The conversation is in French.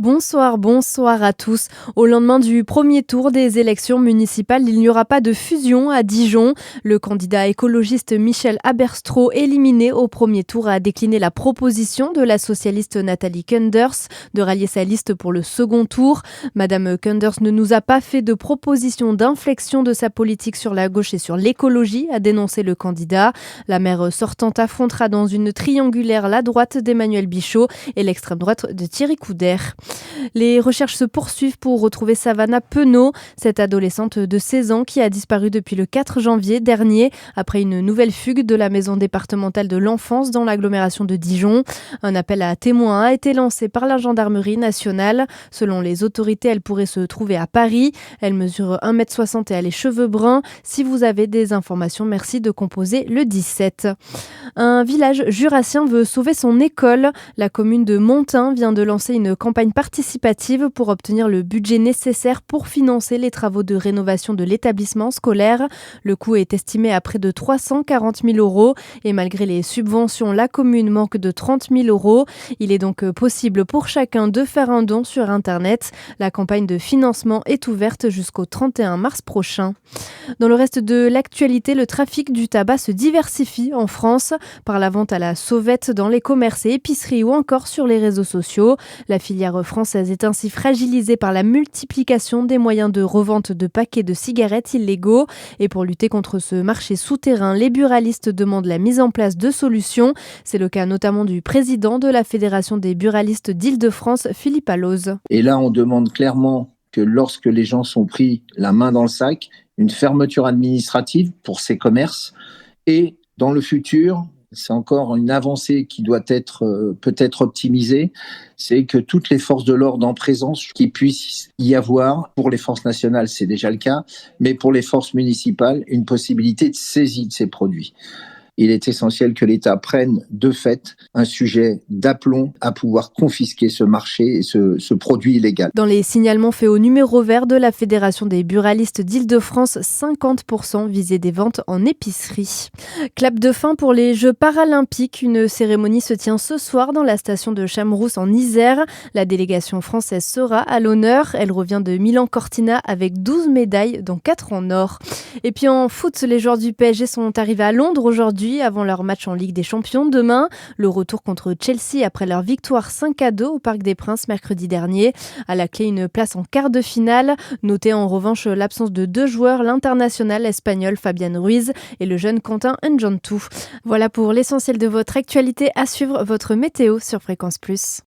Bonsoir à tous. Au lendemain du premier tour des élections municipales, il n'y aura pas de fusion à Dijon. Le candidat écologiste Michel Aberstro, éliminé au premier tour, a décliné la proposition de la socialiste Nathalie Kunders de rallier sa liste pour le second tour. Madame Kunders ne nous a pas fait de proposition d'inflexion de sa politique sur la gauche et sur l'écologie, a dénoncé le candidat. La maire sortante affrontera dans une triangulaire la droite d'Emmanuel Bichot et l'extrême droite de Thierry Coudert. Les recherches se poursuivent pour retrouver Savannah Penaud, cette adolescente de 16 ans qui a disparu depuis le 4 janvier dernier après une nouvelle fugue de la maison départementale de l'enfance dans l'agglomération de Dijon. Un appel à témoins a été lancé par la gendarmerie nationale. Selon les autorités, elle pourrait se trouver à Paris. Elle mesure 1,60 m et a les cheveux bruns. Si vous avez des informations, merci de composer le 17. Un village jurassien veut sauver son école. La commune de Montain vient de lancer une campagne participative pour obtenir le budget nécessaire pour financer les travaux de rénovation de l'établissement scolaire. Le coût est estimé à près de 340 000 € et malgré les subventions, la commune manque de 30 000 €. Il est donc possible pour chacun de faire un don sur Internet. La campagne de financement est ouverte jusqu'au 31 mars prochain. Dans le reste de l'actualité, le trafic du tabac se diversifie en France par la vente à la sauvette dans les commerces et épiceries ou encore sur les réseaux sociaux. La filière française est ainsi fragilisée par la multiplication des moyens de revente de paquets de cigarettes illégaux. Et pour lutter contre ce marché souterrain, les buralistes demandent la mise en place de solutions. C'est le cas notamment du président de la Fédération des buralistes d'Île-de-France, Philippe Alloz. Et là, on demande clairement que lorsque les gens sont pris la main dans le sac, une fermeture administrative pour ces commerces. Et dans le futur, c'est encore une avancée qui doit être peut-être optimisée, c'est que toutes les forces de l'ordre en présence, qu'il puisse y avoir, pour les forces nationales, c'est déjà le cas, mais pour les forces municipales, une possibilité de saisie de ces produits. Il est essentiel que l'État prenne de fait un sujet d'aplomb à pouvoir confisquer ce marché et ce produit illégal. Dans les signalements faits au numéro vert de la Fédération des buralistes d'Île-de-France, 50% visaient des ventes en épicerie. Clap de fin pour les Jeux paralympiques. Une cérémonie se tient ce soir dans la station de Chamrousse en Isère. La délégation française sera à l'honneur. Elle revient de Milan-Cortina avec 12 médailles, dont 4 en or. Et puis en foot, les joueurs du PSG sont arrivés à Londres aujourd'hui avant leur match en Ligue des Champions demain. Le retour contre Chelsea après leur victoire 5-2 au Parc des Princes mercredi dernier. À la clé, une place en quart de finale. Notez en revanche l'absence de 2 joueurs, l'international espagnol Fabian Ruiz et le jeune Quentin Njontou. Voilà pour l'essentiel de votre actualité. À suivre votre météo sur Fréquence Plus.